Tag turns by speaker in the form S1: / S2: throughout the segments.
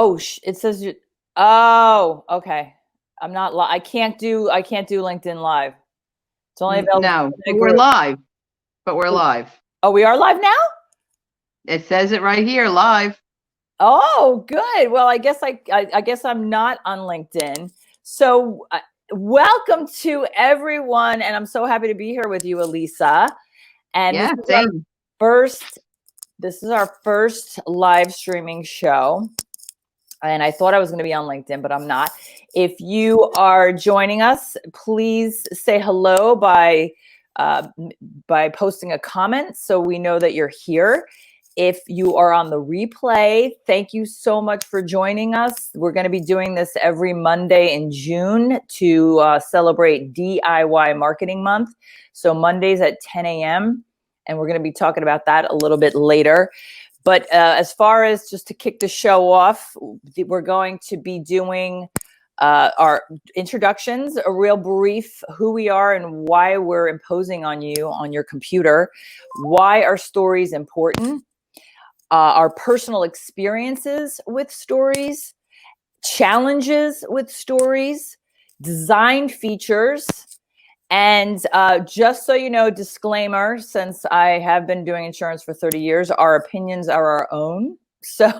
S1: Oh, it says you. Oh, okay. I can't do LinkedIn Live. It's only available
S2: No,
S1: in
S2: but
S1: a
S2: we're
S1: group.
S2: live. But we're live.
S1: Oh, we are live now?
S2: It says it right here, live.
S1: Oh, good. Well, I guess I'm not on LinkedIn. So, welcome to everyone, and I'm so happy to be here with you, Elisa. And
S2: Yeah, same.
S1: this is our first live streaming show. And I thought I was going to be on LinkedIn, but I'm not. If you are joining us, please say hello by posting a comment so we know that you're here. If you are on the replay, thank you so much for joining us. We're going to be doing this every Monday in June to celebrate DIY Marketing Month. So Mondays at 10 a.m. And we're going to be talking about that a little bit later. But as far as just to kick the show off, we're going to be doing our introductions, a real brief who we are and why we're imposing on you on your computer, why are stories important, our personal experiences with stories, challenges with stories, design features, and just so you know, disclaimer, since I have been doing insurance for 30 years, our opinions are our own. So,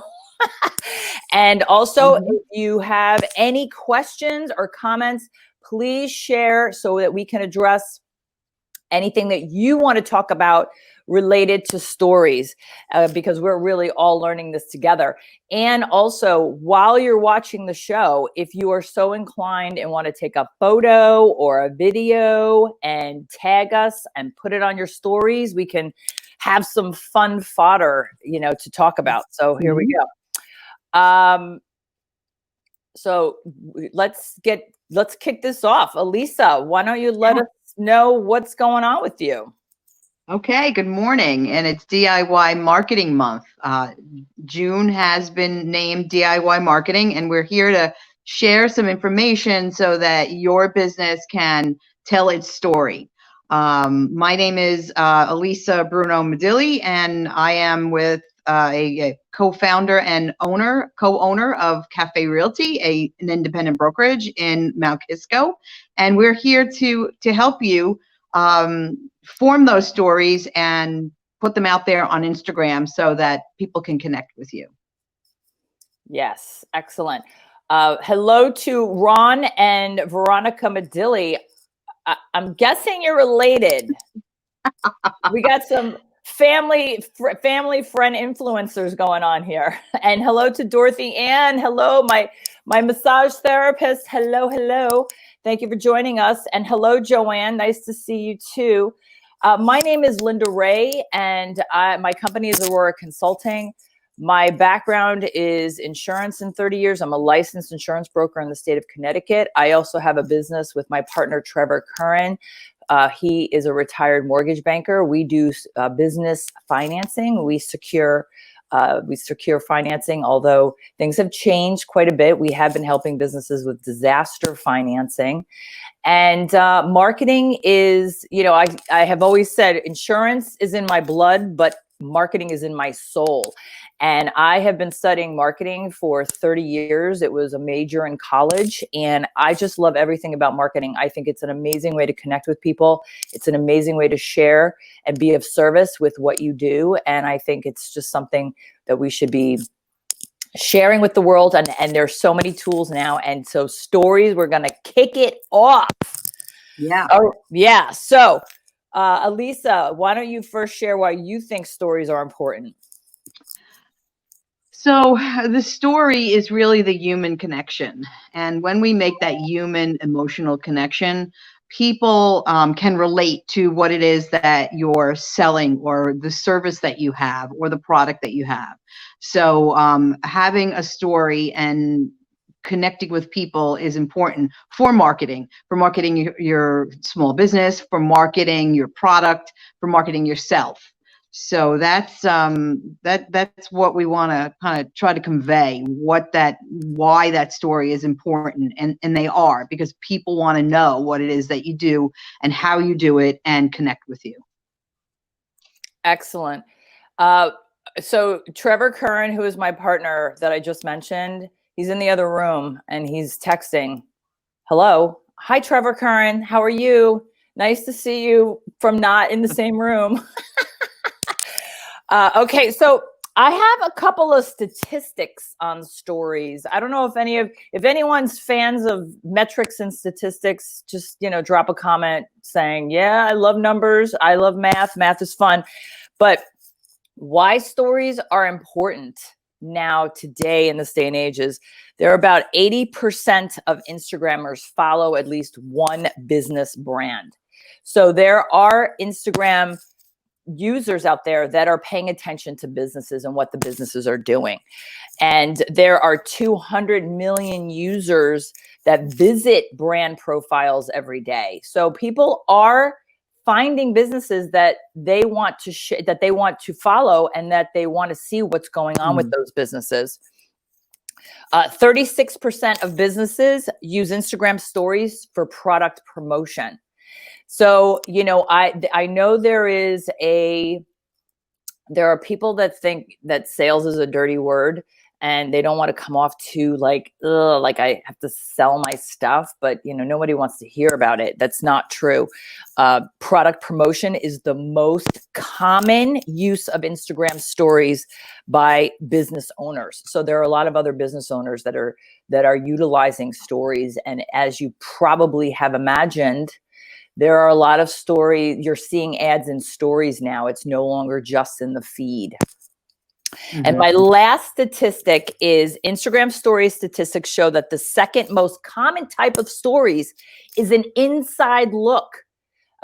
S1: and also if you have any questions or comments, please share so that we can address anything that you want to talk about related to stories, because we're really all learning this together. And also, while you're watching the show, if you are so inclined and want to take a photo or a video and tag us and put it on your stories, we can have some fun fodder, to talk about. So here we go. So let's kick this off. Elisa, why don't you let us know what's going on with you?
S2: Okay, good morning. And it's DIY Marketing Month. June has been named DIY Marketing, and we're here to share some information so that your business can tell its story. My name is Elisa Bruno Medilli, and I am with a co-founder and co-owner of Cafe Realty, an independent brokerage in Mount Kisco. And we're here to help you form those stories and put them out there on Instagram so that people can connect with you.
S1: Yes, excellent. Hello to Ron and Veronica Medilli. I'm guessing you're related. We got some family friend influencers going on here. And hello to Dorothy Ann. Hello, my massage therapist. Hello. Thank you for joining us. And hello, Joanne. Nice to see you too. My name is Linda Ray, and my company is Aurora Consulting. My background is insurance in 30 years. I'm a licensed insurance broker in the state of Connecticut. I also have a business with my partner, Trevor Curran. He is a retired mortgage banker. We do business financing. We secure financing, although things have changed quite a bit. We have been helping businesses with disaster financing. And marketing is, I have always said insurance is in my blood, but marketing is in my soul. And I have been studying marketing for 30 years. It was a major in college, and I just love everything about marketing. I think it's an amazing way to connect with people. It's an amazing way to share and be of service with what you do. And I think it's just something that we should be sharing with the world. And there's so many tools now. And so stories, we're going to kick it off.
S2: Yeah.
S1: Yeah. So, Elisa, why don't you first share why you think stories are important?
S2: So the story is really the human connection. And when we make that human emotional connection, people can relate to what it is that you're selling or the service that you have or the product that you have. So having a story and connecting with people is important for marketing your small business, for marketing your product, for marketing yourself. So that's what we want to kind of try to convey, why that story is important, and they are, because people want to know what it is that you do and how you do it and connect with you.
S1: Excellent. So Trevor Curran, who is my partner that I just mentioned, he's in the other room and he's texting. Hello. Hi, Trevor Curran. How are you? Nice to see you from not in the same room. Okay, so I have a couple of statistics on stories. I don't know if anyone's fans of metrics and statistics, just, drop a comment saying, yeah, I love numbers. I love math. Math is fun. But why stories are important now today in this day and age is there are about 80% of Instagrammers follow at least one business brand. So there are Instagram users out there that are paying attention to businesses and what the businesses are doing. And there are 200 million users that visit brand profiles every day. So people are finding businesses that they want to that they want to follow and that they want to see what's going on with those businesses. 36% of businesses use Instagram stories for product promotion. So, I know there are people that think that sales is a dirty word and they don't want to come off too like I have to sell my stuff, but nobody wants to hear about it. That's not true. Product promotion is the most common use of Instagram stories by business owners. So there are a lot of other business owners that are utilizing stories. And as you probably have imagined, there are a lot of stories. You're seeing ads in stories now. It's no longer just in the feed. Mm-hmm. And my last statistic is Instagram story statistics show that the second most common type of stories is an inside look,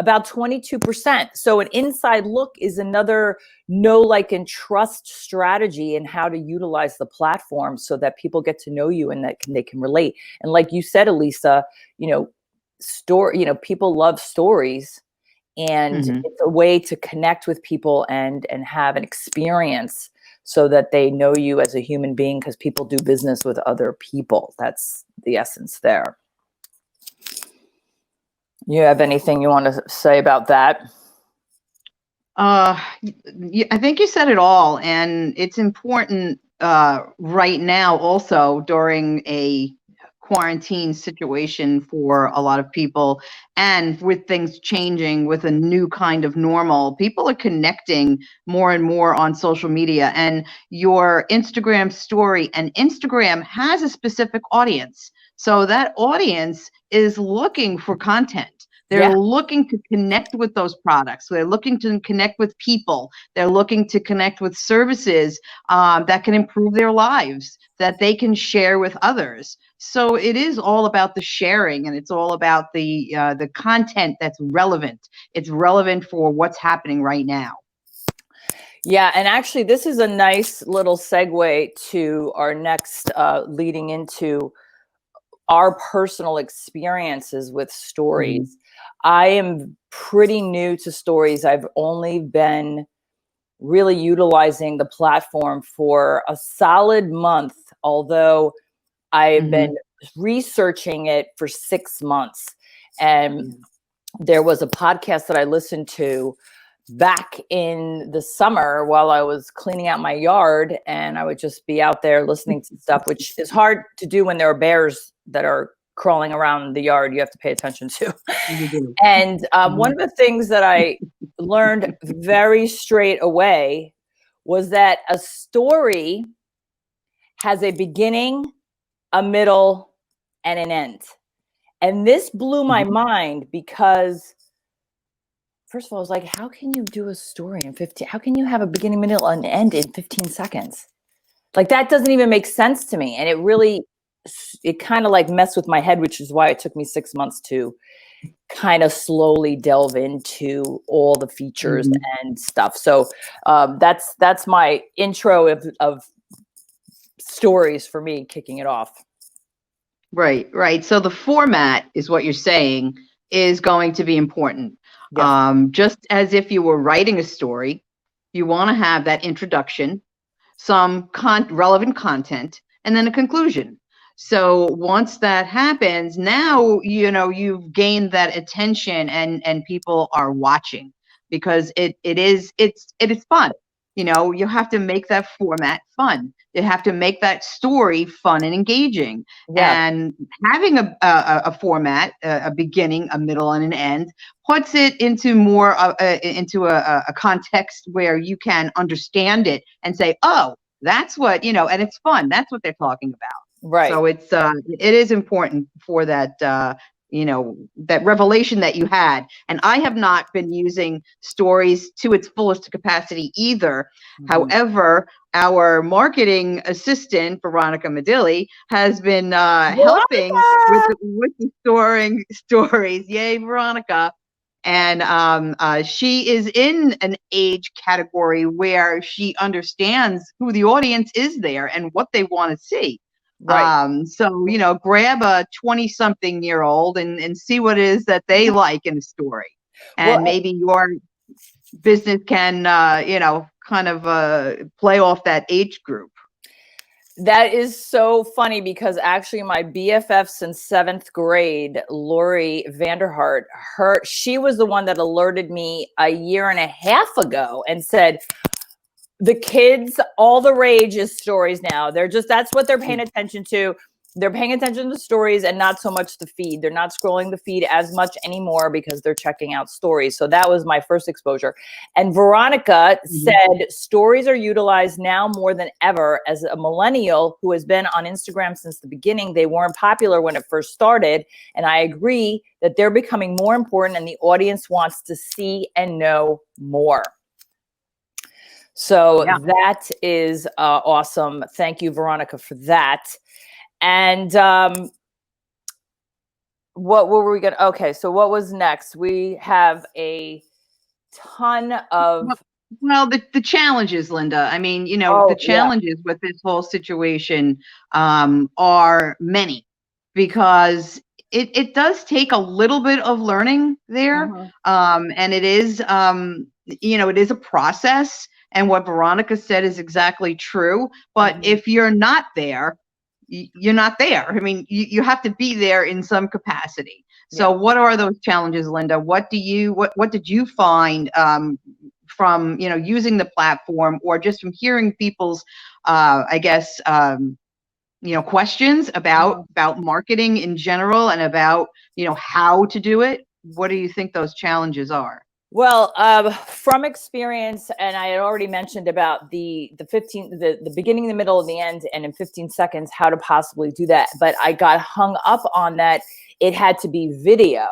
S1: about 22%. So an inside look is another know, like, and trust strategy in how to utilize the platform so that people get to know you and that they can relate. And like you said, Elisa, people love stories, and it's a way to connect with people and have an experience so that they know you as a human being, because people do business with other people. That's the essence there. You have anything you want to say about that?
S2: I think you said it all, and it's important right now also during a quarantine situation for a lot of people, and with things changing with a new kind of normal, people are connecting more and more on social media. And your Instagram story, and Instagram has a specific audience, so that audience is looking for content. They're looking to connect with those products. They're looking to connect with people. They're looking to connect with services that can improve their lives, that they can share with others. So it is all about the sharing, and it's all about the content that's relevant. It's relevant for what's happening right now.
S1: Yeah, and actually, this is a nice little segue to our next, leading into our personal experiences with stories. I am pretty new to stories. I've only been really utilizing the platform for a solid month, although I've been researching it for 6 months. And there was a podcast that I listened to back in the summer while I was cleaning out my yard, and I would just be out there listening to stuff, which is hard to do when there are bears that are crawling around the yard. You have to pay attention to. And one of the things that I learned very straight away was that a story has a beginning, a middle, and an end. And this blew my mind because, first of all, I was like, how can you do a story in 15? How can you have a beginning, middle, and end in 15 seconds? Like, that doesn't even make sense to me. And it kind of like messed with my head, which is why it took me 6 months to kind of slowly delve into all the features and stuff. So that's my intro of stories for me, kicking it off.
S2: Right. So the format is what you're saying is going to be important.
S1: Yes.
S2: Just as if you were writing a story, you want to have that introduction, some relevant content, and then a conclusion. So once that happens, now you've gained that attention, and people are watching, because it is fun. You know, you have to make that format fun. You have to make that story fun and engaging.
S1: Yeah.
S2: And having a format, a beginning, a middle, and an end, puts it into more into a context where you can understand it and say, oh, that's what, you know, and it's fun. That's what they're talking about.
S1: Right.
S2: So it is important for that, you know, that revelation that you had. And I have not been using stories to its fullest capacity either. However, our marketing assistant, Veronica Medilli, has been helping with the stories. Yay, Veronica. And she is in an age category where she understands who the audience is there and what they want to see.
S1: Right.
S2: So, you know, grab a 20-something-year-old and see what it is that they like in a story. And maybe your business can, you know, kind of play off that age group.
S1: That is so funny because actually my BFF since 7th grade, Lori Vanderhart, she was the one that alerted me a year and a half ago and said, the kids, all the rage is stories now. That's what they're paying attention to. They're paying attention to stories and not so much the feed. They're not scrolling the feed as much anymore because they're checking out stories. So that was my first exposure. And Veronica said stories are utilized now more than ever. As a millennial who has been on Instagram since the beginning, they weren't popular when it first started. And I agree that they're becoming more important and the audience wants to see and know more. So that is awesome. Thank you, Veronica, for that. And what were we going to, okay, so what was next? We have a ton of...
S2: Well, the challenges, Linda. I mean, you know, the challenges with this whole situation are many, because it does take a little bit of learning there. And it is, you know, it is a process. And what Veronica said is exactly true. But if you're not there, you're not there. I mean, you have to be there in some capacity. So what are those challenges, Linda? What did you find from, you know, using the platform, or just from hearing people's, I guess, you know, questions about marketing in general and about, you know, how to do it? What do you think those challenges are?
S1: Well, from experience, and I had already mentioned about the beginning, the middle, and the end, and in 15 seconds, how to possibly do that. But I got hung up on that. It had to be video,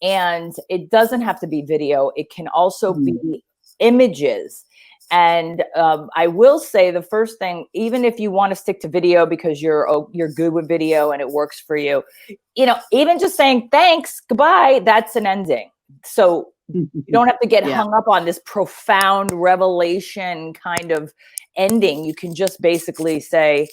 S1: and it doesn't have to be video. It can also be images. And I will say the first thing, even if you want to stick to video because you're good with video and it works for you, you know, even just saying thanks, goodbye, that's an ending. So you don't have to get hung up on this profound revelation kind of ending. You can just basically say,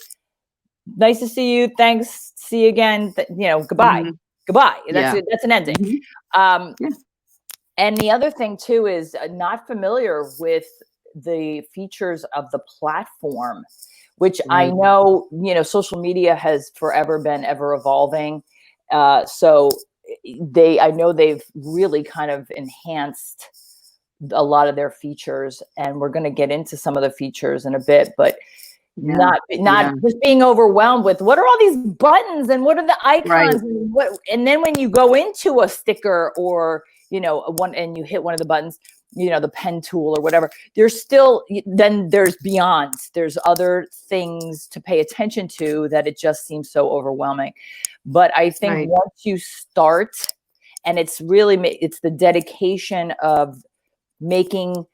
S1: nice to see you. Thanks. See you again. You know, goodbye. Goodbye. That's an ending. And the other thing too is not familiar with the features of the platform, which I know, you know, social media has forever been ever evolving. So I know they've really kind of enhanced a lot of their features, and we're going to get into some of the features in a bit, but not just being overwhelmed with what are all these buttons and what are the icons and then when you go into a sticker or, you know, and you hit one of the buttons, you know, the pen tool or whatever, there's beyond, there's other things to pay attention to that it just seems so overwhelming. But I think once you start, and it's the dedication of making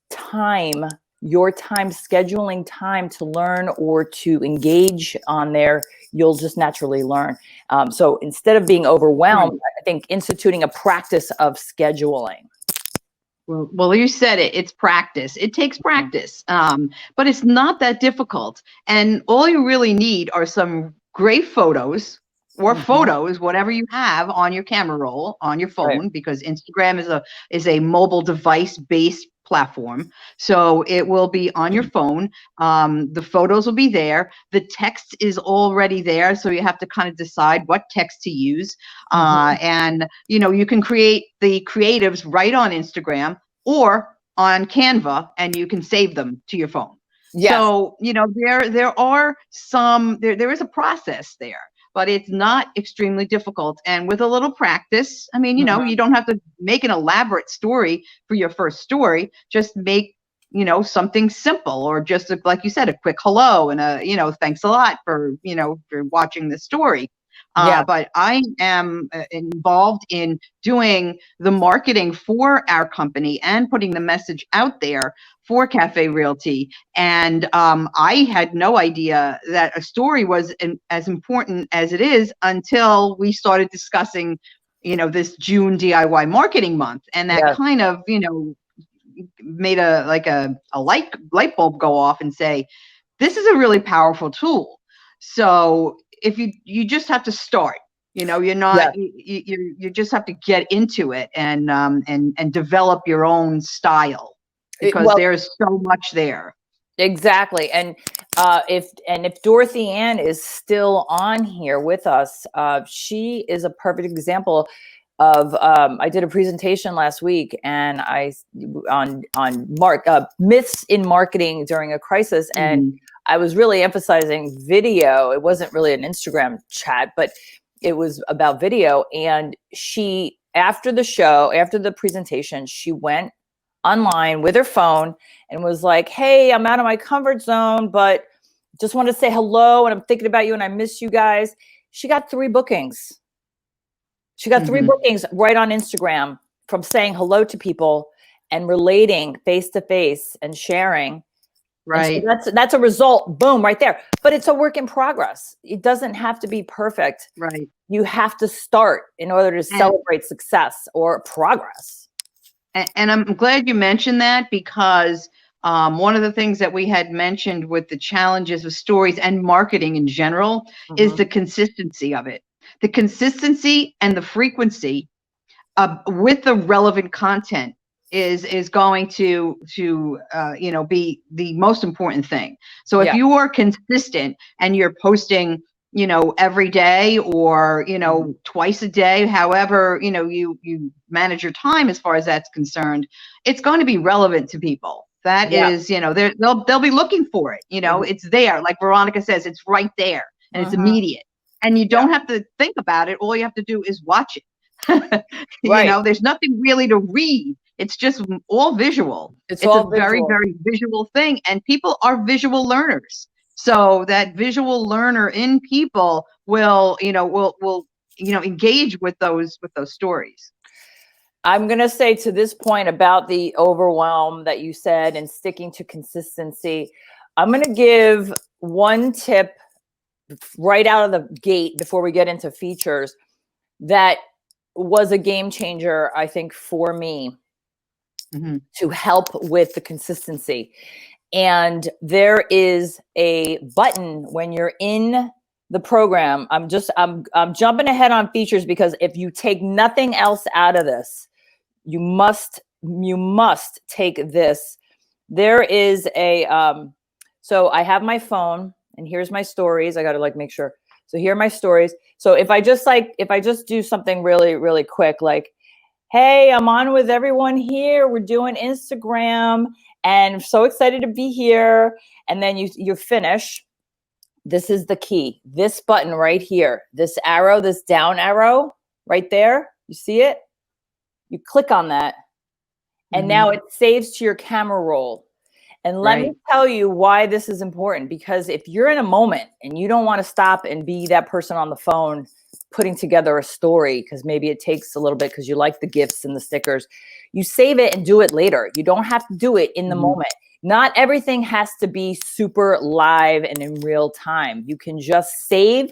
S1: time, your time, scheduling time to learn or to engage on there, you'll just naturally learn. So instead of being overwhelmed, I think instituting a practice of scheduling.
S2: Well, you said it. It's practice. It takes practice, but it's not that difficult. And all you really need are some great photos or photos, whatever you have on your camera roll on your phone, because Instagram is a mobile device based platform. So it will be on your phone. The photos will be there. The text is already there. So you have to kind of decide what text to use. And, you know, you can create the creatives right on Instagram or on Canva and you can save them to your phone.
S1: Yes.
S2: So, there is a process there, but it's not extremely difficult. And with a little practice, I mean, you don't have to make an elaborate story for your first story. Just make, something simple, or just like you said, a quick hello and thanks a lot for watching this story.
S1: Yeah.
S2: But I am involved in doing the marketing for our company and putting the message out there for Cafe Realty. And I had no idea that a story was as important as it is until we started discussing, this June DIY marketing month. And that kind of, made a light bulb go off and say, this is a really powerful tool. So if you just have to start, you're not, you just have to get into it and develop your own style, because there's so much there.
S1: Exactly. And if Dorothy Ann is still on here with us, she is a perfect example of, I did a presentation last week and on myths in marketing during a crisis. And I was really emphasizing video. It wasn't really an Instagram chat, but it was about video. And she, after the presentation, she went online with her phone and was like, hey, I'm out of my comfort zone, but just want to say hello. And I'm thinking about you and I miss you guys. She got 3 bookings. She got 3 bookings right on Instagram from saying hello to people and relating face to face and sharing.
S2: Right.
S1: And so that's a result. Boom, right there. But it's a work in progress. It doesn't have to be perfect.
S2: Right.
S1: You have to start in order to celebrate success or progress.
S2: And I'm glad you mentioned that, because one of the things that we had mentioned with the challenges of stories and marketing in general is the consistency of it. The consistency and the frequency with the relevant content is going to be the most important thing. So if you are consistent and you're posting, every day, or twice a day, however you manage your time as far as that's concerned, it's going to be relevant to people. That is, they'll be looking for it. It's there, like Veronica says, it's right there and it's immediate. And you don't have to think about it. All you have to do is watch it. There's nothing really to read. It's just all visual. It's a very, very visual thing. And people are visual learners. So that visual learner in people will engage with those stories.
S1: I'm going to say, to this point about the overwhelm that you said and sticking to consistency, I'm going to give one tip right out of the gate before we get into features that was a game changer, I think, for me to help with the consistency. And there is a button when you're in the program. I'm jumping ahead on features, because if you take nothing else out of this, you must take this. There is a, so I have my phone and here's my stories. I got to make sure. So here are my stories. So if I just do something really, really quick, like, hey, I'm on with everyone here. We're doing Instagram and I'm so excited to be here. And then you finish. This is the key. This button right here, this arrow, this down arrow right there. You see it? You click on that. And now it saves to your camera roll. And let me tell you why this is important, because if you're in a moment and you don't want to stop and be that person on the phone putting together a story, because maybe it takes a little bit because you like the gifts and the stickers, you save it and do it later. You don't have to do it in the moment. Not everything has to be super live and in real time. You can just save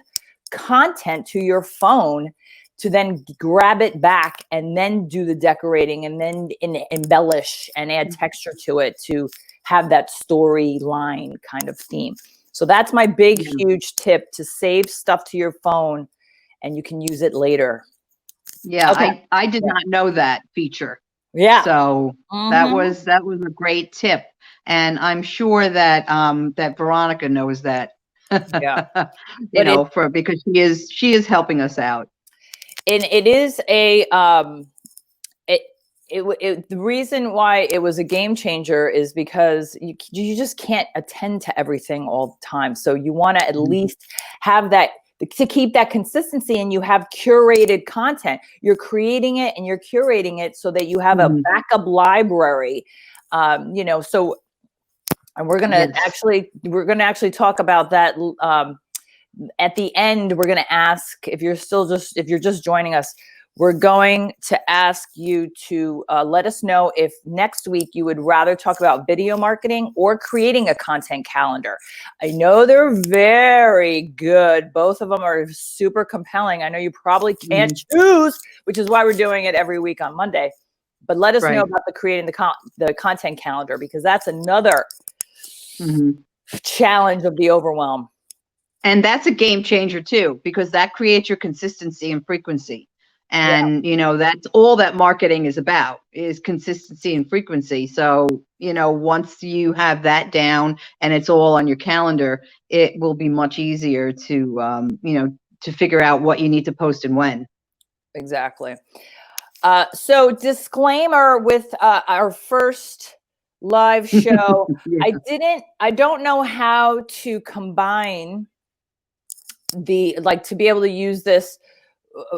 S1: content to your phone to then grab it back and then do the decorating and then embellish and add texture to it to have that storyline kind of theme. So that's my big, huge tip, to save stuff to your phone and you can use it later.
S2: Yeah, okay. I did not know that feature.
S1: Yeah.
S2: So that was a great tip. And I'm sure that that Veronica knows that.
S1: Yeah.
S2: Because she is helping us out.
S1: And it is the reason why it was a game changer is because you just can't attend to everything all the time. So you want to at least have that, to keep that consistency, and you have curated content. You're creating it and you're curating it so that you have a backup library. You know, so, and we're gonna actually talk about that at the end. We're gonna ask, if you're just joining us, we're going to ask you to let us know if next week you would rather talk about video marketing or creating a content calendar. I know they're very good. Both of them are super compelling. I know you probably can't choose, which is why we're doing it every week on Monday. But let us know about creating the content calendar, because that's another challenge of the overwhelm.
S2: And that's a game changer too, because that creates your consistency and frequency. And, you know, that's all that marketing is about, is consistency and frequency. So, you know, once you have that down and it's all on your calendar, it will be much easier to, you know, to figure out what you need to post and when.
S1: Exactly. So disclaimer with our first live show, I don't know how to combine to be able to use this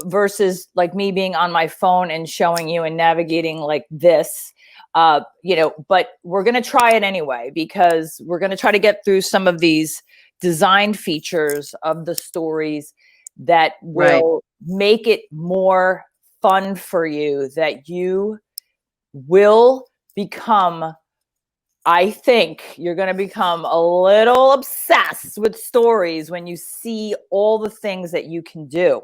S1: versus like me being on my phone and showing you and navigating like this, you know, but we're going to try it anyway, because we're going to try to get through some of these design features of the stories that will make it more fun for you, that you will become, I think you're going to become a little obsessed with stories when you see all the things that you can do.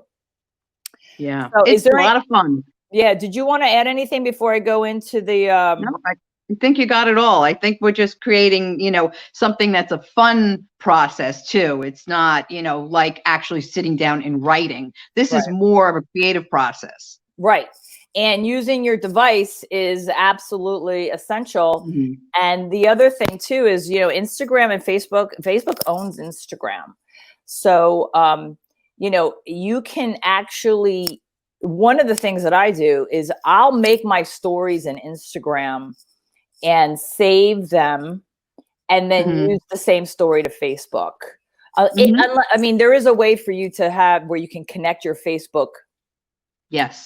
S2: Yeah,
S1: so
S2: it's a lot of fun.
S1: Yeah. Did you want to add anything before I go into the?
S2: No, I think you got it all. I think we're just creating, you know, something that's a fun process too. It's not, you know, like actually sitting down and writing. This is more of a creative process.
S1: Right. And using your device is absolutely essential. And the other thing too is, you know, Instagram and Facebook owns Instagram. So, you know, you can actually, one of the things that I do is I'll make my stories in Instagram and save them, and then use the same story to Facebook. I mean, there is a way for you to have where you can connect your Facebook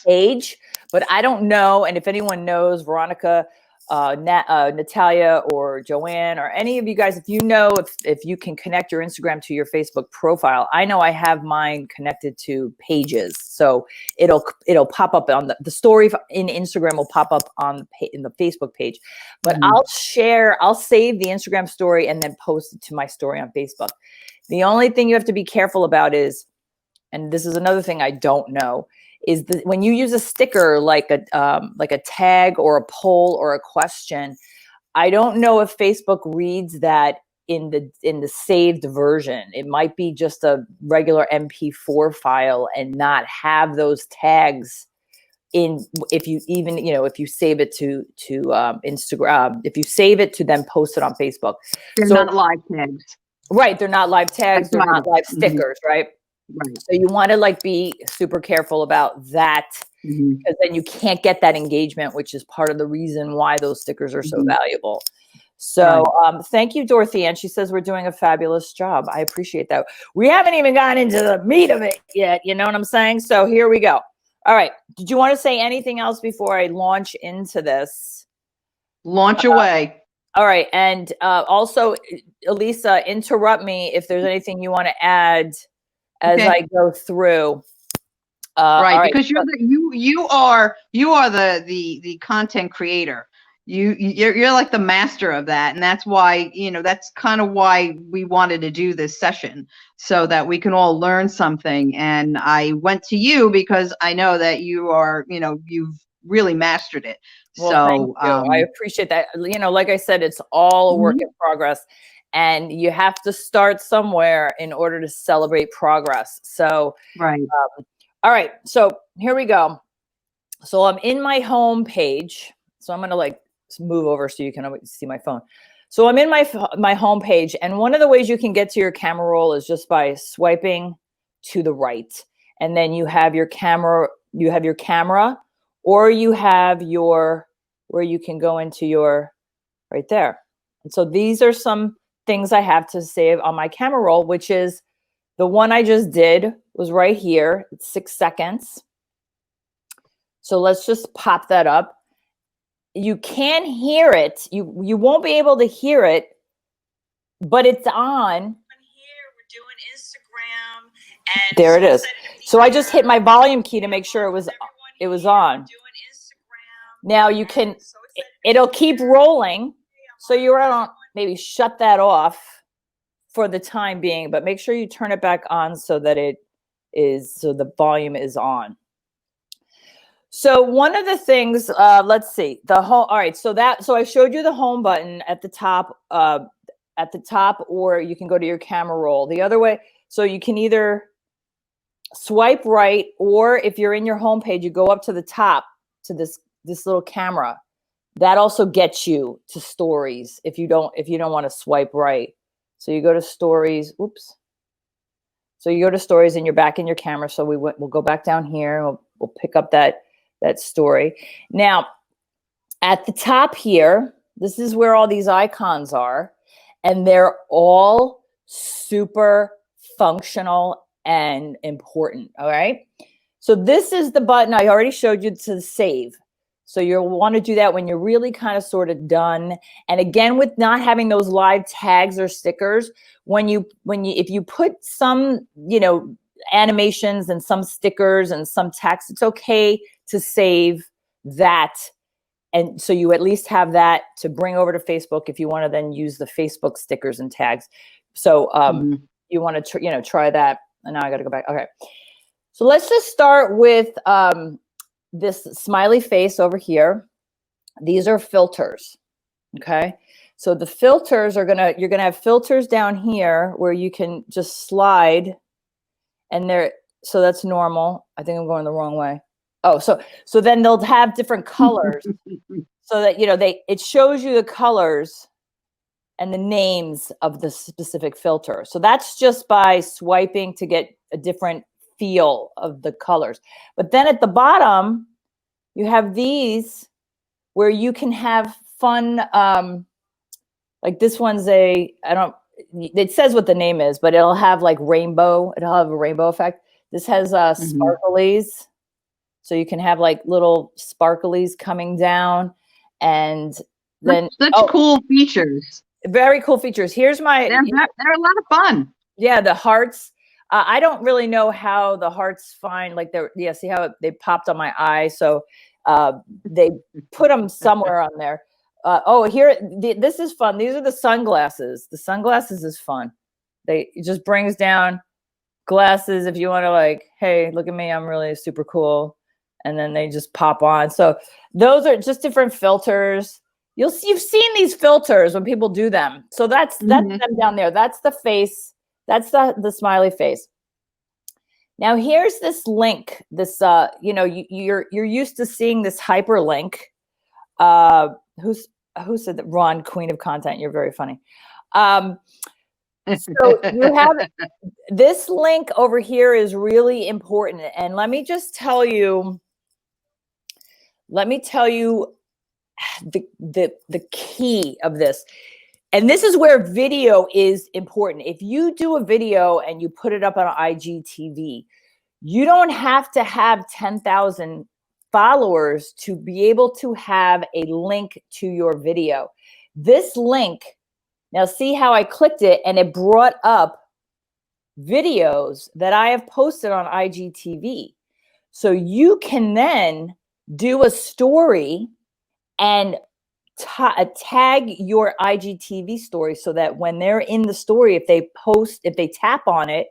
S1: page, but I don't know. And if anyone knows, Veronica, Natalia, or Joanne, or any of you guys, if you know if you can connect your Instagram to your Facebook profile. I know I have mine connected to Pages, so it'll pop up on the story in Instagram will pop up on in the Facebook page. But I'll save the Instagram story and then post it to my story on Facebook. The only thing you have to be careful about is, and this is another thing I don't know, is when you use a sticker like a tag or a poll or a question, I don't know if Facebook reads that in the saved version. It might be just a regular MP4 file and not have those tags in. If you even, you know, if you save it to Instagram, if you save it to then post it on Facebook,
S2: they're not live tags.
S1: Right, they're not live tags. They're not live stickers, right?
S2: Right.
S1: So you want to like be super careful about that, because then you can't get that engagement, which is part of the reason why those stickers are so valuable. So thank you, Dorothy. And she says we're doing a fabulous job. I appreciate that. We haven't even gotten into the meat of it yet. You know what I'm saying? So here we go. All right. Did you want to say anything else before I launch into this?
S2: Launch away.
S1: All right. And also, Elisa, interrupt me if there's anything you want to add as I go through.
S2: Right, because you are the content creator. You're like the master of that, and that's why, you know, that's kind of why we wanted to do this session, so that we can all learn something. And I went to you because I know that you are, you know, you've really mastered it.
S1: Well,
S2: so
S1: thank you. I appreciate that. You know, like I said, it's all a work in progress. And you have to start somewhere in order to celebrate progress. So, all right. So here we go. So I'm in my home page. So I'm going to like move over so you can see my phone. So I'm in my home page. And one of the ways you can get to your camera roll is just by swiping to the right. And then you have your camera, or you have your where you can go into your, right there. And so these are some things I have to save on my camera roll, which is the one I just did was right here. It's 6 seconds. So let's just pop that up. You can hear it. You won't be able to hear it, but it's on. Here we're doing Instagram, and there it is. So I just hit my volume key to make sure it was on. Now you can, it'll keep rolling. So you're on, maybe shut that off for the time being, but make sure you turn it back on so that so the volume is on. So one of the things, let's see, the home. All right, so I showed you the home button at the top, or you can go to your camera roll. The other way, so you can either swipe right, or if you're in your home page, you go up to the top to this little camera. That also gets you to stories if you don't want to swipe right. So you go to stories. Oops. So you go to stories and you're back in your camera. So we'll go back down here. We'll pick up that story. Now, at the top here, this is where all these icons are, and they're all super functional and important. All right. So this is the button I already showed you to save. So you'll want to do that when you're really kind of sort of done. And again, with not having those live tags or stickers, if you put some, animations and some stickers and some text, it's okay to save that. And so you at least have that to bring over to Facebook if you want to then use the Facebook stickers and tags. So you want to try that. And now I got to go back. Okay. So let's just start with this smiley face over here. These are filters. Okay. So the filters you're going to have filters down here where you can just slide, and so that's normal. I think I'm going the wrong way. Oh, so then they'll have different colors so that, it shows you the colors and the names of the specific filter. So that's just by swiping to get a different feel of the colors. But then at the bottom, you have these where you can have fun, like this one's it says what the name is, but it'll have like rainbow. It'll have a rainbow effect. This has sparklies. So you can have like little sparklies coming down, and then
S2: such cool features.
S1: Very cool features. Here's my.
S2: They're a lot of fun.
S1: Yeah, the hearts. I don't really know how the hearts find, like see how they popped on my eye. So they put them somewhere on there. Here, this is fun. These are the sunglasses. The sunglasses is fun. It just brings down glasses if you want to, like, hey, look at me, I'm really super cool. And then they just pop on. So those are just different filters. You've seen these filters when people do them. So that's them down there. That's the face. That's the smiley face. Now here's this link. This you're used to seeing this hyperlink. Who said that? Ron, Queen of Content. You're very funny. So you have this link over here is really important. And let me tell you the key of this. And this is where video is important. If you do a video and you put it up on IGTV, you don't have to have 10,000 followers to be able to have a link to your video. This link, now see how I clicked it and it brought up videos that I have posted on IGTV. So you can then do a story and tag your IGTV story so that when they're in the story, if they tap on it,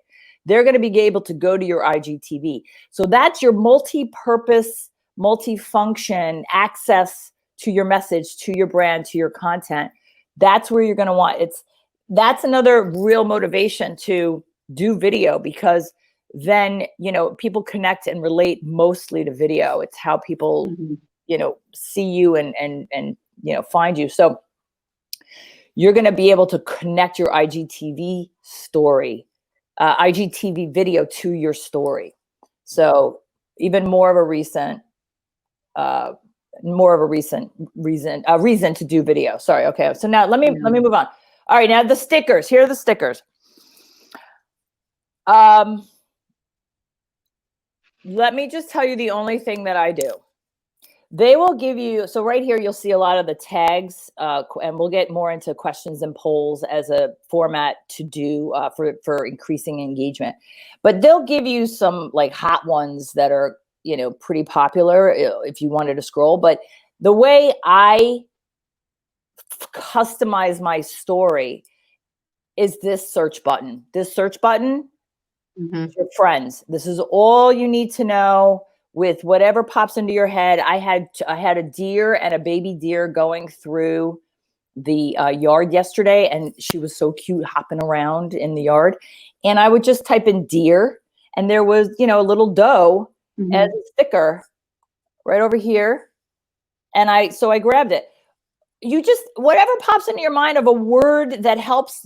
S1: they're going to be able to go to your IGTV. So that's your multi-purpose, multi-function access to your message, to your brand, to your content. That's where you're going to want that's another real motivation to do video, because then, people connect and relate mostly to video. It's how people, see you and find you. So you're going to be able to connect your IGTV story, IGTV video to your story. So even more of a recent more of a reason to do video. Sorry. Okay. So now let me move on. All right. Now the stickers. Here are the stickers. Let me just tell you the only thing that I do. They will give you, so right here, you'll see a lot of the tags, and we'll get more into questions and polls as a format to do for increasing engagement. But they'll give you some like hot ones that are, pretty popular if you wanted to scroll. But the way I customize my story is this search button. This search button, your friends. This is all you need to know. With whatever pops into your head. I had a deer and a baby deer going through the yard yesterday, and she was so cute hopping around in the yard. And I would just type in deer, and there was, a little doe as a sticker right over here. And I grabbed it. You just, whatever pops into your mind of a word that helps,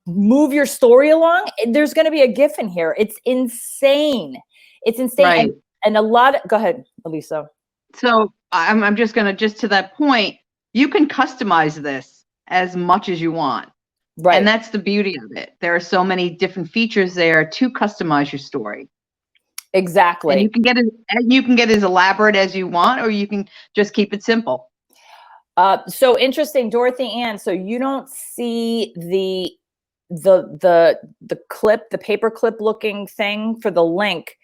S1: move your story along, there's going to be a GIF in here. It's insane. It's insane.
S2: Right.
S1: And a lot of, go ahead, Elisa.
S2: So I'm just going to, just to that point, you can customize this as much as you want.
S1: Right.
S2: And that's the beauty of it. There are so many different features there to customize your story.
S1: Exactly.
S2: And you can get as elaborate as you want, or you can just keep it simple.
S1: So interesting, Dorothy Ann. So you don't see the clip, the paper clip looking thing for the link.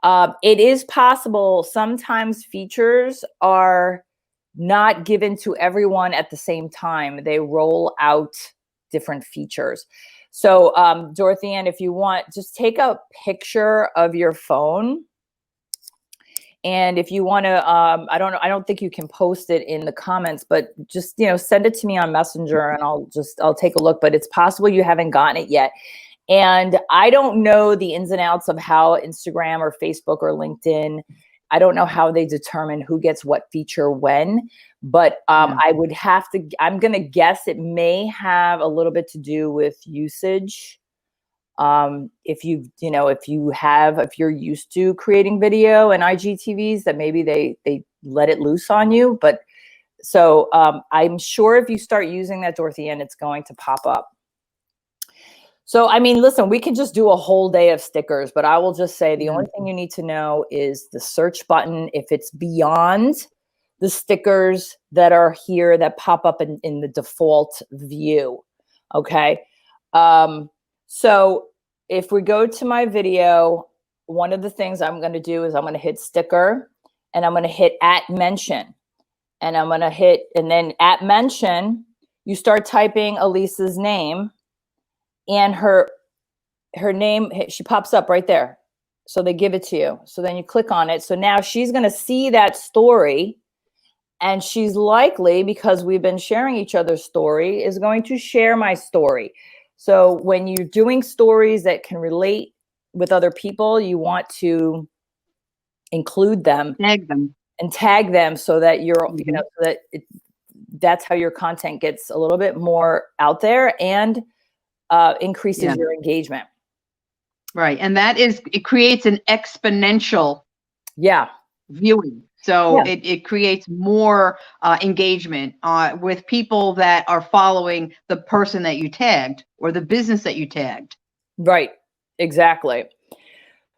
S1: It is possible sometimes features are not given to everyone at the same time. They roll out different features. So Dorothy Ann, if you want, just take a picture of your phone. And if you want to, I don't think you can post it in the comments, but just, send it to me on Messenger and I'll take a look. But it's possible you haven't gotten it yet. And I don't know the ins and outs of how Instagram or Facebook or LinkedIn, I don't know how they determine who gets what feature when, but I'm going to guess it may have a little bit to do with usage. If you're used to creating video and IGTVs, that maybe they let it loose on you. But so I'm sure if you start using that, Dorothy Ann, it's going to pop up. So, I mean, listen, we can just do a whole day of stickers, but I will just say the only thing you need to know is the search button. If it's beyond the stickers that are here that pop up in the default view. Okay. So if we go to my video, one of the things I'm going to do is I'm going to hit sticker and I'm going to hit @mention, and I'm going to hit, and then @mention, you start typing Elisa's name. And her name, she pops up right there. So they give it to you. So then you click on it. So now she's going to see that story. And she's likely, because we've been sharing each other's story, is going to share my story. So when you're doing stories that can relate with other people, you want to include them.
S2: Tag them.
S1: And tag them so that that's how your content gets a little bit more out there and increases your engagement.
S2: Right. And it creates an exponential viewing. So it creates more engagement with people that are following the person that you tagged or the business that you tagged.
S1: Right. Exactly.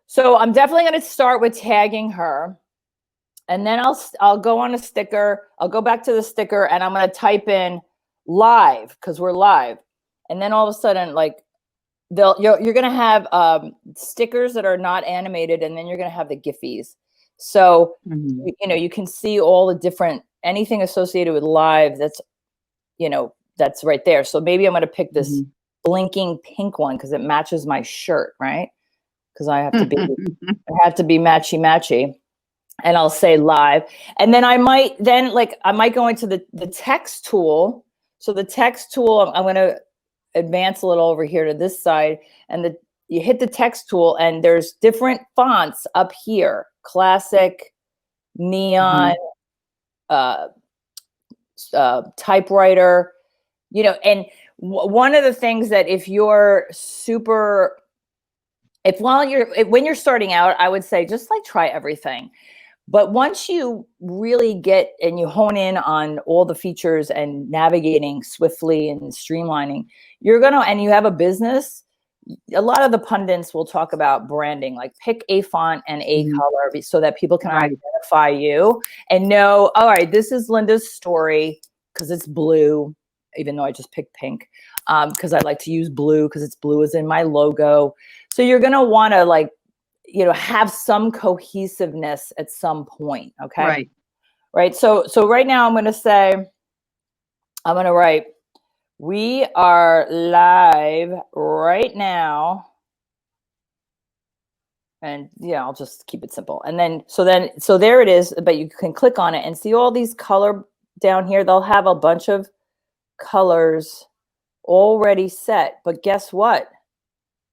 S1: So I'm definitely going to start with tagging her. And then I'll go on a sticker. I'll go back to the sticker and I'm going to type in live, because we're live. And then all of a sudden, like, you're going to have stickers that are not animated, and then you're going to have the Giphies. So, you can see all the different, anything associated with live that's right there. So maybe I'm going to pick this blinking pink one because it matches my shirt, right? Because I have to be matchy. And I'll say live. And then I might go into the text tool. So the text tool, I'm going to advance a little over here to this side, and you hit the text tool and there's different fonts up here: classic, neon, typewriter, and one of the things that when you're starting out, I would say just try everything. But once you really get and you hone in on all the features and navigating swiftly and streamlining, and you have a business, a lot of the pundits will talk about branding, like pick a font and a color so that people can identify you and know, all right, this is Linda's story because it's blue, even though I just picked pink, because I like to use blue because it's blue is in my logo. So you're going to want to like, have some cohesiveness at some point. Okay. Right. So right now I'm going to write, we are live right now. And I'll just keep it simple. And then, so there it is, but you can click on it and see all these color down here. They'll have a bunch of colors already set, but guess what?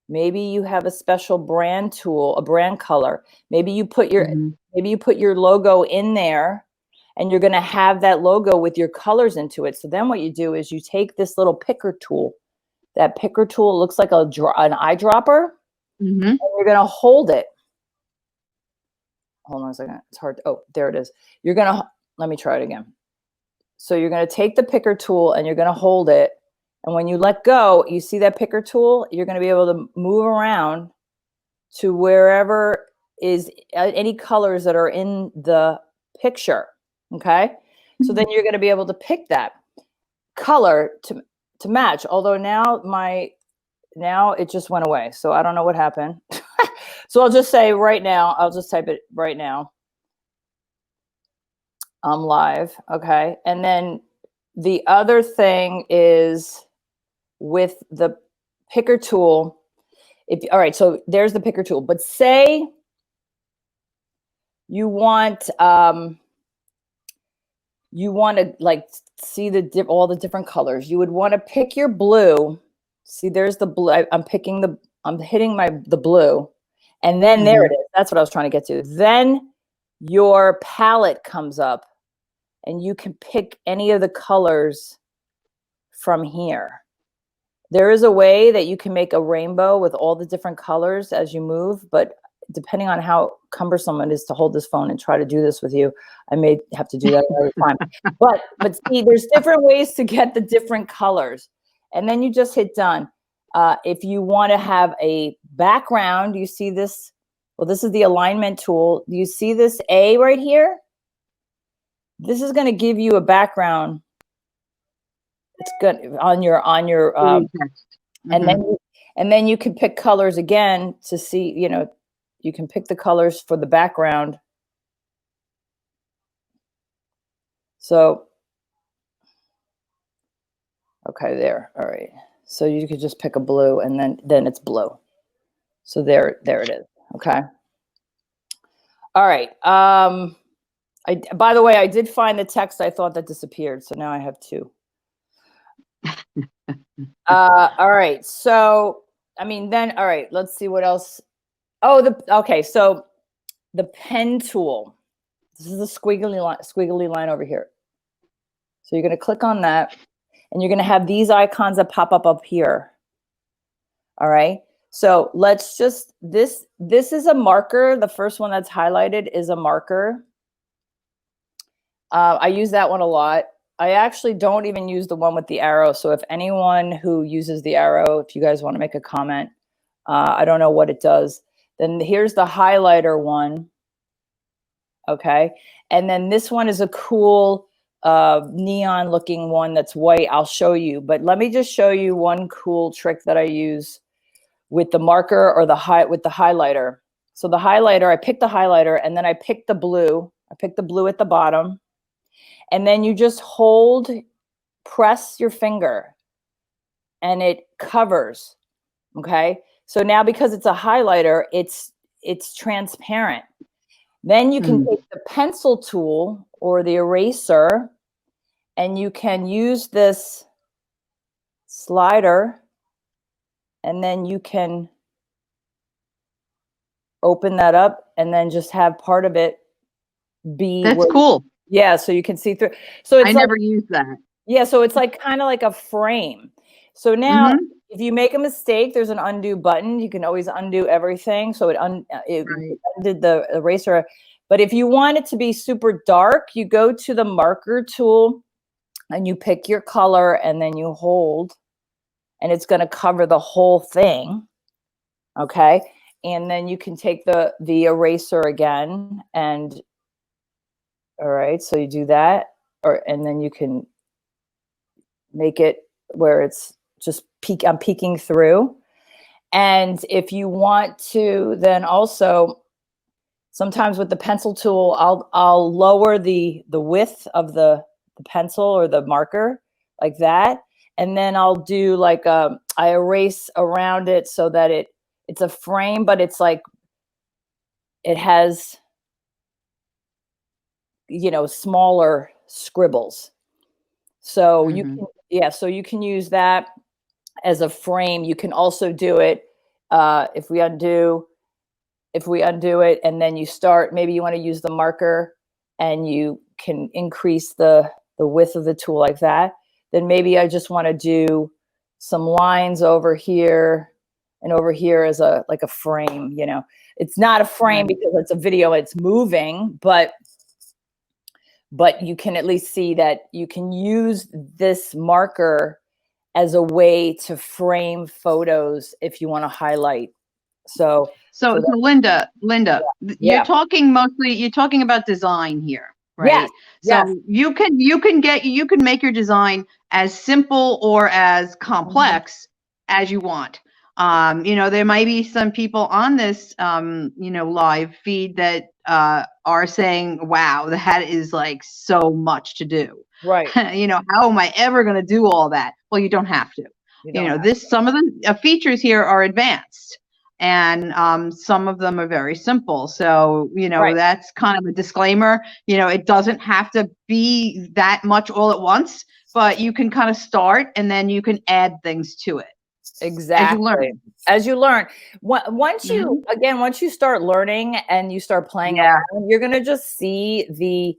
S1: Maybe you have a special brand tool, a brand color. Maybe you put your logo in there and you're going to have that logo with your colors into it. So then what you do is you take this little picker tool. That picker tool looks like an eyedropper. And you're going to hold it. Hold on a second. It's hard. Oh, there it is. Let me try it again. So you're going to take the picker tool and you're going to hold it. And when you let go, you see that picker tool, you're going to be able to move around to wherever is any colors that are in the picture. Okay. So then you're going to be able to pick that color to match. Although now it just went away. So I don't know what happened. So I'll just say right now, I'll just type it right now. I'm live. Okay. And then the other thing is with the picker tool, all right, so there's the picker tool, but say you want to like see all the different colors. You would want to pick your blue. See, there's the blue. I'm hitting the blue. And then there it is. That's what I was trying to get to. Then your palette comes up and you can pick any of the colors from here. There is a way that you can make a rainbow with all the different colors as you move, but depending on how cumbersome it is to hold this phone and try to do this with you, I may have to do that every time. But see, there's different ways to get the different colors. And then you just hit done. If you want to have a background, you see this. Well, this is the alignment tool. Do you see this A right here? This is going to give you a background. It's good on your and then you can pick colors again to see, you can pick the colors for the background. So, okay, there. All right. So you could just pick a blue and then it's blue. So there it is. Okay. All right. By the way, I did find the text I thought that disappeared. So now I have two. All right. So, all right, let's see what else. Oh, okay. So the pen tool, this is the squiggly line over here. So you're going to click on that and you're going to have these icons that pop up here. All right. So let's just, this is a marker. The first one that's highlighted is a marker. I use that one a lot. I actually don't even use the one with the arrow. So if anyone who uses the arrow, if you guys want to make a comment, I don't know what it does. Then here's the highlighter one. Okay. And then this one is a cool neon looking one that's white. I'll show you, but let me just show you one cool trick that I use with the marker or with the highlighter. So the highlighter, I picked the highlighter and then I picked the blue. I picked the blue at the bottom. And then you just press your finger and it covers. Okay. So now because it's a highlighter, it's transparent. Then you can take the pencil tool or the eraser and you can use this slider and then you can open that up and then just have part of it be.
S2: That's cool.
S1: Yeah, so you can see through. So it's
S2: I never used that.
S1: Yeah, so it's like kind of like a frame. So now if you make a mistake, there's an undo button. You can always undo everything. So it undid the eraser. But if you want it to be super dark, you go to the marker tool and you pick your color and then you hold, and it's going to cover the whole thing. Okay. And then you can take the eraser again, and all right, so you do that, and then you can make it where it's just I'm peeking through. And if you want to, then also sometimes with the pencil tool, I'll lower the width of the pencil or the marker like that. And then I'll do like I erase around it so that it's a frame, but it's like it has, smaller scribbles. So you can, so you can use that as a frame. You can also do it if we undo it, and then you start, maybe you want to use the marker and you can increase the width of the tool like that. Then maybe I just want to do some lines over here and over here as like a frame. It's not a frame because it's a video, it's moving, but you can at least see that you can use this marker as a way to frame photos if you want to highlight. So
S2: Linda, you're talking about design here, right?
S1: Yes.
S2: So you can make your design as simple or as complex as you want. There might be some people on this, live feed that are saying, wow, that is like so much to do.
S1: Right.
S2: How am I ever going to do all that? Well, you don't have to. Some of the features here are advanced, and some of them are very simple. So, that's kind of a disclaimer. It doesn't have to be that much all at once, but you can kind of start and then you can add things to it.
S1: Exactly. As you learn. Once you start learning and you start playing around, you're going to just see the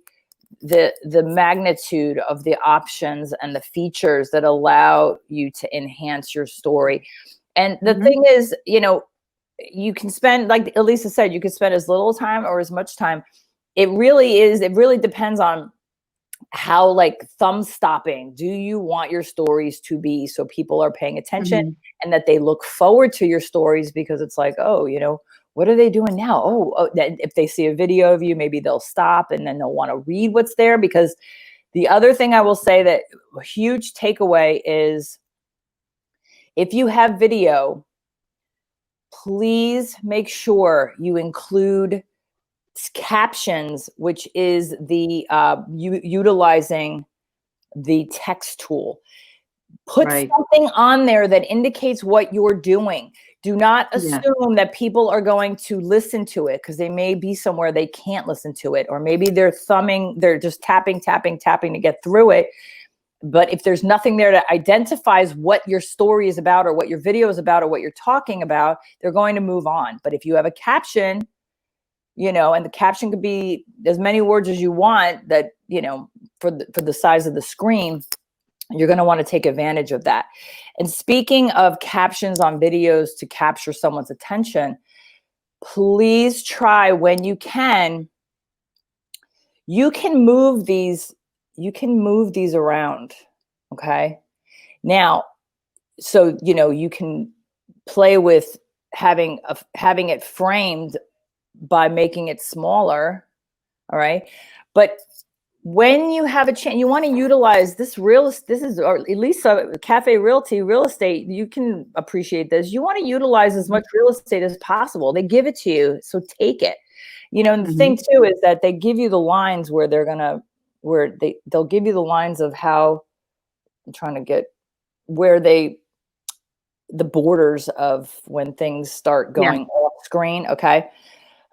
S1: magnitude of the options and the features that allow you to enhance your story. And the thing is, you can spend, like Elisa said, you can spend as little time or as much time. It really depends on how like thumb stopping do you want your stories to be, so people are paying attention and that they look forward to your stories, because it's like, oh, what are they doing now? Oh, if they see a video of you, maybe they'll stop and then they'll want to read what's there. Because the other thing I will say, that a huge takeaway is, if you have video, please make sure you include captions, which is the utilizing the text tool. Put something on there that indicates what you're doing. Do not assume that people are going to listen to it, because they may be somewhere they can't listen to it, or maybe they're just tapping to get through it. But if there's nothing there that identifies what your story is about, or what your video is about, or what you're talking about, they're going to move on. But if you have a caption, and the caption could be as many words as you want, that, for the size of the screen, you're going to want to take advantage of that. And speaking of captions on videos to capture someone's attention, please try, when you can move these around. Okay. Now, so, you can play with having it framed by making it smaller. All right. But when you have a chance, you want to utilize this is, or at least Cafe Realty real estate, you can appreciate this. You want to utilize as much real estate as possible. They give it to you, so take it. And the thing too is that they give you the lines where they'll give you the lines of how, I'm trying to get where the borders of when things start going off screen. Okay.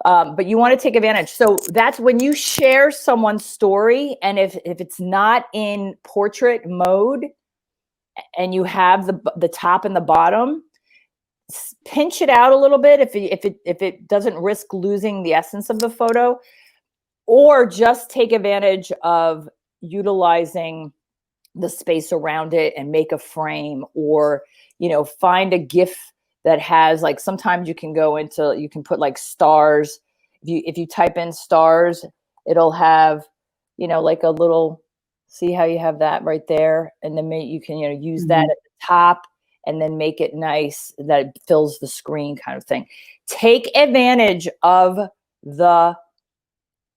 S1: But you want to take advantage. So that's when you share someone's story, and if it's not in portrait mode and you have the top and the bottom, pinch it out a little bit if it doesn't risk losing the essence of the photo, or just take advantage of utilizing the space around it and make a frame, or find a GIF that has, like, sometimes you can put like stars if you type in stars, it'll have, you know, like a little, see how you have that right there, and then you can, you know, use that at the top and then make it nice that it fills the screen kind of thing. Take advantage of the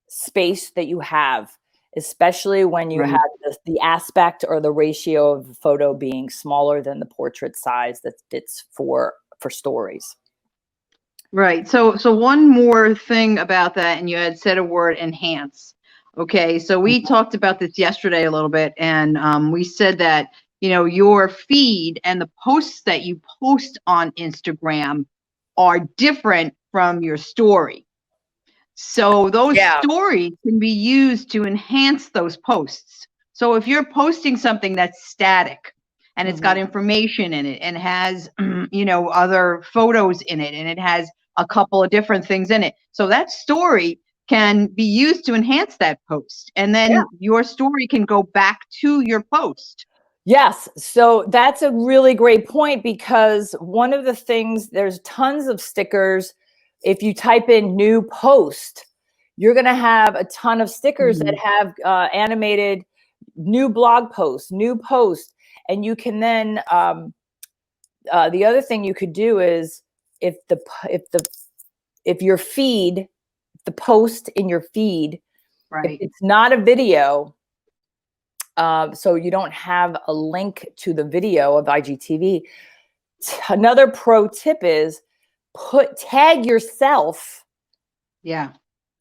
S1: space that you have, especially when you have the aspect or the ratio of the photo being smaller than the portrait size that fits for stories.
S2: Right. So one more thing about that, and you had said a word, enhance. Okay. So we talked about this yesterday a little bit, and we said that, you know, your feed and the posts that you post on Instagram are different from your story. So those stories can be used to enhance those posts. So if you're posting something that's static and it's got information in it and has, you know, other photos in it, and it has a couple of different things in it, so that story can be used to enhance that post, and then your story can go back to your post.
S1: Yes. So that's a really great point, because one of the things, there's tons of stickers. If you type in new post, you're going to have a ton of stickers that have animated new blog posts, new post. And you can then, the other thing you could do is if your feed, the post in your feed, if it's not a video, so you don't have a link to the video of IGTV. Another pro tip is tag yourself.
S2: Yeah.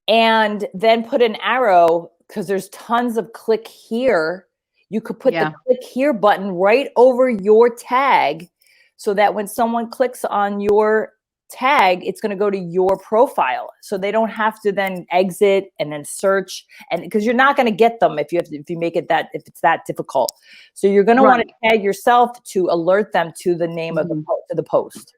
S1: And then put an arrow, because there's tons of click here. You could put the click here button right over your tag, so that when someone clicks on your tag, it's going to go to your profile, so they don't have to then exit and then search, and because you're not going to get them if you make it that, if it's that difficult. So you're going to want to tag yourself to alert them to the name of the post.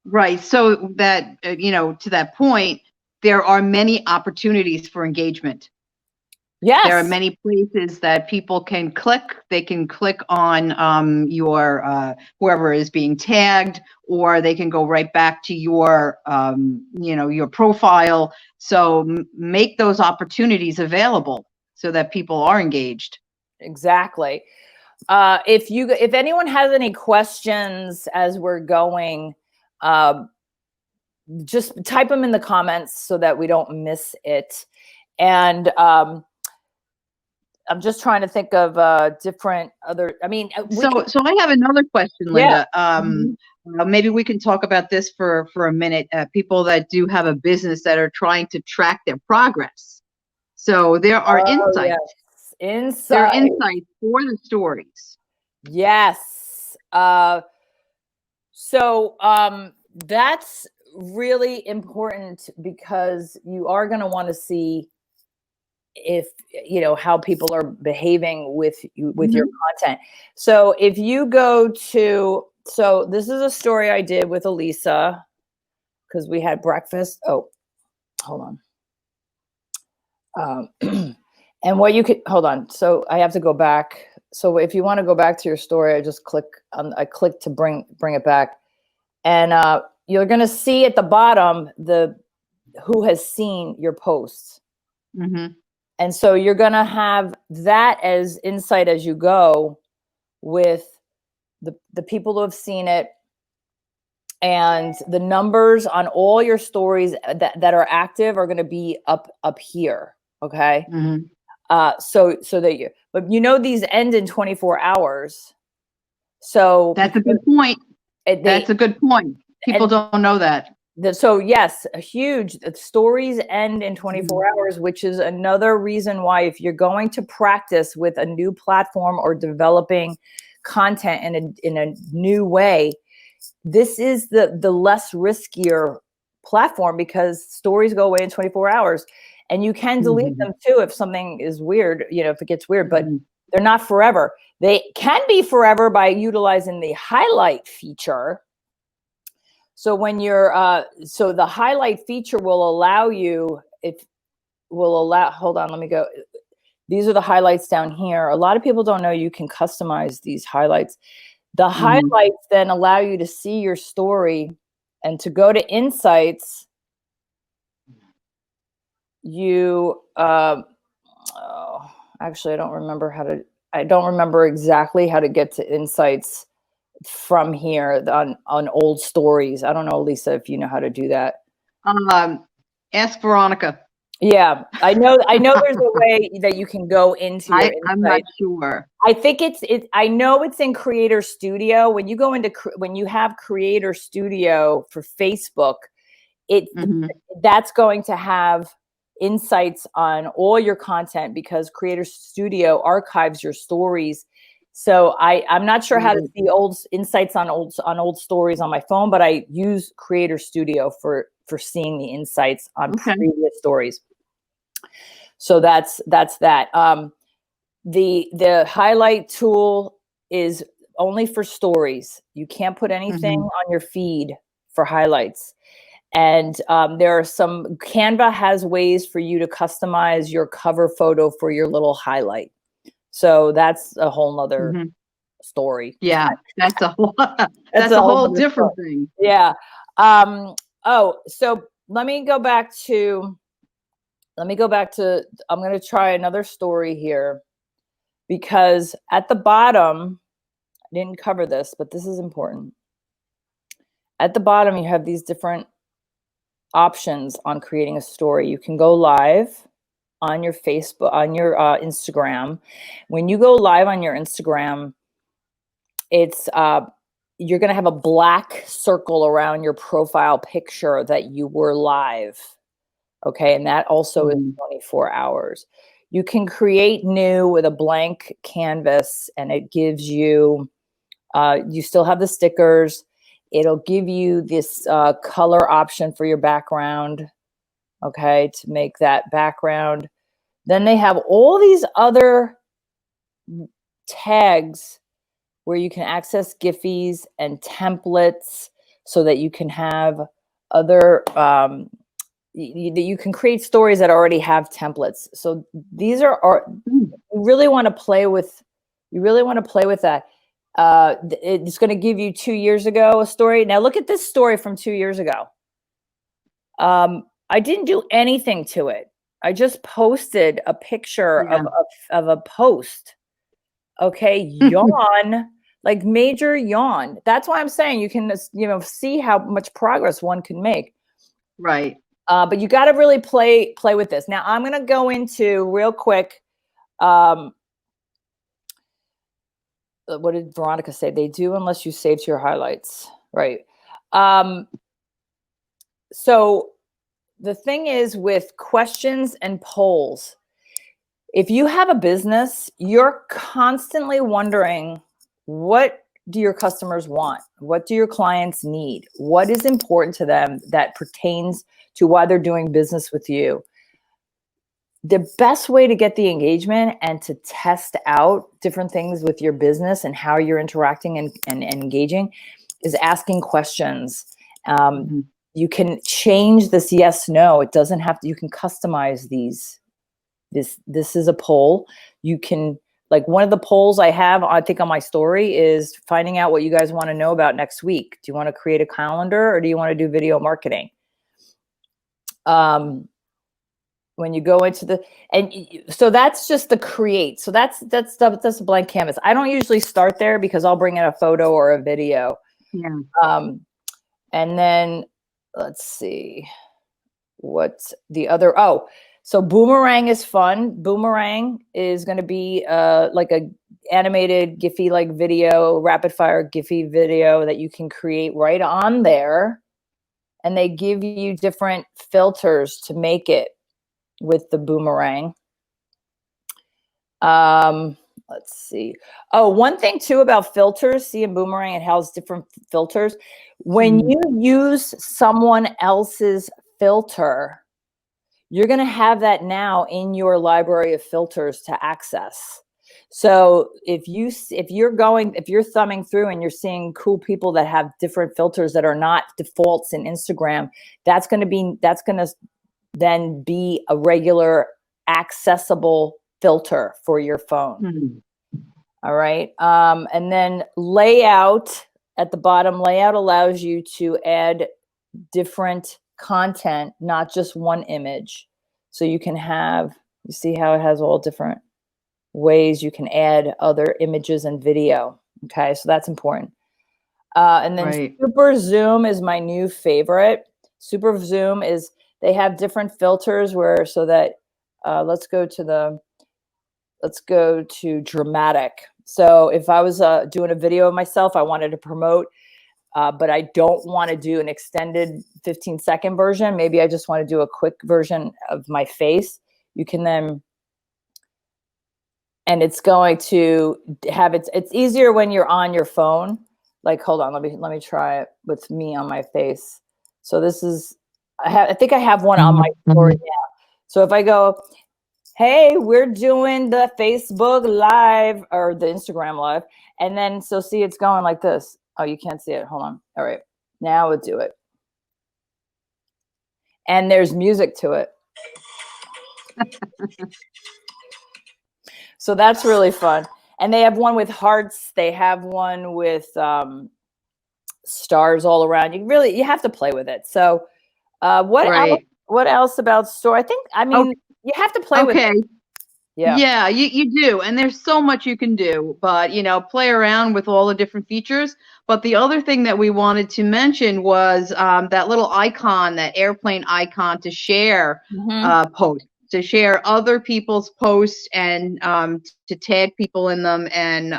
S2: Right. So that, you know, to that point, there are many opportunities for engagement.
S1: Yes.
S2: There are many places that people can click. They can click on your whoever is being tagged, or they can go right back to your you know, your profile. So make those opportunities available so that people are engaged.
S1: Exactly. If anyone has any questions as we're going, just type them in the comments so that we don't miss it. And I'm just trying to think of different other, I mean,
S2: so I have another question, Linda. Maybe we can talk about this for a minute. People that do have a business that are trying to track their progress. So there are insights.
S1: Yes.
S2: There are insights for the stories.
S1: Yes. So that's really important, because you are going to want to see if, you know, how people are behaving with your content. So if you go to, so this is a story I did with Elisa, because we had breakfast. Oh, hold on. And what you could, hold on. So I have to go back. So if you want to go back to your story, I just click on, I click to bring it back. And you're going to see at the bottom, who has seen your posts. And so you're going to have that as insight as you go, with the people who have seen it, and the numbers on all your stories that are active are going to be up here. Okay. So that but you know, these end in 24 hours. So
S2: that's a good point. That's a good point. People don't know that.
S1: So yes, stories end in 24 hours, which is another reason why, if you're going to practice with a new platform or developing content in a new way, this is the less riskier platform, because stories go away in 24 hours, and you can delete them too if something is weird, you know, if it gets weird, but they're not forever. They can be forever by utilizing the highlight feature. So when you're, so the highlight feature will allow you, hold on, let me go. These are the highlights down here. A lot of people don't know you can customize these highlights. The highlights then allow you to see your story and to go to insights. you, oh, actually, I don't remember exactly how to get to insights from here on old stories. I don't know, Lisa, if you know how to do that.
S2: Ask Veronica.
S1: Yeah, I know there's a way that you can go into your
S2: I'm not
S1: insights.
S2: sure.
S1: I think I know it's in Creator Studio. When you go into when you have Creator Studio for Facebook, that's going to have insights on all your content because Creator Studio archives your stories. So I'm not sure how to see old insights on old stories on my phone, but I use Creator Studio for seeing the insights on previous stories. So that's that. The highlight tool is only for stories. You can't put anything on your feed for highlights. And there are Canva has ways for you to customize your cover photo for your little highlight. So that's a whole nother story.
S2: Yeah, that's a whole different thing.
S1: Yeah. So let me go back to, I'm going to try another story here because at the bottom, I didn't cover this, but this is important. At the bottom, you have these different options on creating a story. You can go live on your Facebook, on your Instagram. When you go live on your Instagram, it's you're going to have a black circle around your profile picture that you were live. Okay, and that also is 24 hours. You can create new with a blank canvas, and it gives you, you still have the stickers. It'll give you this color option for your background, okay, to make that background. Then they have all these other tags where you can access Giphies and templates so that you can have other, you can create stories that already have templates. So these are you really want to play with that. It's going to give you 2 years ago a story. Now look at this story from 2 years ago. I didn't do anything to it. I just posted a picture of a post. Okay, yawn, like major yawn. That's why I'm saying you can, see how much progress one can make.
S2: Right.
S1: But you got to really play with this. Now I'm going to go into real quick. What did Veronica say? They do unless you save to your highlights, right? So the thing is with questions and polls, if you have a business, you're constantly wondering, what do your customers want? What do your clients need? What is important to them that pertains to why they're doing business with you? The best way to get the engagement and to test out different things with your business and how you're interacting and engaging is asking questions. You can change this yes, no. It doesn't have to, you can customize these. This is a poll. You can, like one of the polls I have, I think on my story is finding out what you guys want to know about next week. Do you want to create a calendar or do you want to do video marketing? When you go into so that's just the create. So that's a blank canvas. I don't usually start there because I'll bring in a photo or a video.
S2: Yeah.
S1: And then let's see what's the other. So Boomerang is fun. Boomerang is going to be like a animated Giphy like video, rapid fire Giphy video that you can create right on there. And they give you different filters to make it with the Boomerang. Let's see. Oh, one thing too about filters, see in Boomerang, it has different filters. When you use someone else's filter, you're going to have that now in your library of filters to access. So if you're thumbing through and you're seeing cool people that have different filters that are not defaults in Instagram, that's going to then be a regular accessible filter for your phone. All right. And then layout at the bottom, layout allows you to add different content, not just one image. So you can have, you see how it has all different ways you can add other images and video. Okay, so that's important. And then
S2: Right.
S1: Super Zoom is my new favorite. Super Zoom is, they have different filters where, so that, let's go to dramatic. So if I was doing a video of myself, I wanted to promote, but I don't want to do an extended 15-second version. Maybe I just want to do a quick version of my face. You can then, and it's going to have it's easier when you're on your phone. Like, hold on, let me try it with me on my face. So this is, I think I have one on my story now. So if I go, hey, we're doing the Facebook Live or the Instagram Live, and then, so see, it's going like this. Oh, you can't see it. Hold on. All right, now we'll do it. And there's music to it. So that's really fun. And they have one with hearts. They have one with stars all around. You have to play with it. So what else about Story? I mean, you have to play with it.
S2: Yeah, you do. And there's so much you can do, but play around with all the different features. But the other thing that we wanted to mention was that little icon, that airplane icon to share posts, to share other people's posts, and to tag people in them, and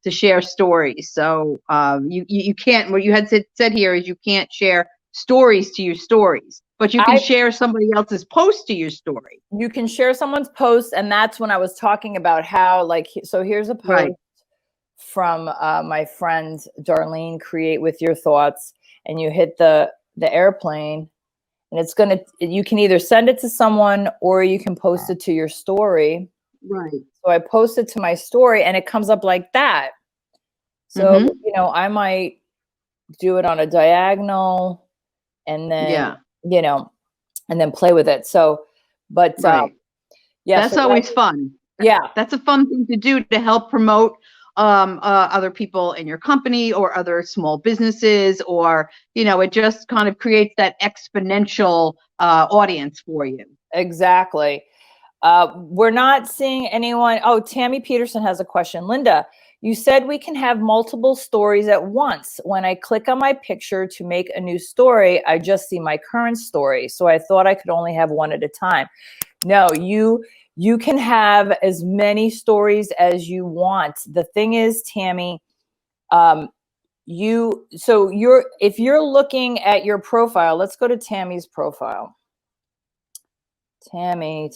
S2: to share stories. So you can't, what you had said here is you can't share stories to your stories, but you can share somebody else's post to your story.
S1: You can share someone's post, and that's when I was talking about how, like, so here's a post from my friend Darlene, Create With Your Thoughts, and you hit the airplane, and it's gonna, you can either send it to someone or you can post it to your story.
S2: Right.
S1: So I post it to my story, and it comes up like that. So I might do it on a diagonal, and then and then play with it. So, but yeah,
S2: that's always fun.
S1: Yeah,
S2: that's a fun thing to do to help promote other people in your company or other small businesses, or it just kind of creates that exponential audience for you.
S1: Exactly. We're not seeing anyone. Oh, Tammy Peterson has a question. Linda, you said we can have multiple stories at once. When I click on my picture to make a new story, I just see my current story. So I thought I could only have one at a time. No, you can have as many stories as you want. The thing is, Tammy, if you're looking at your profile, let's go to Tammy's profile. Tammy,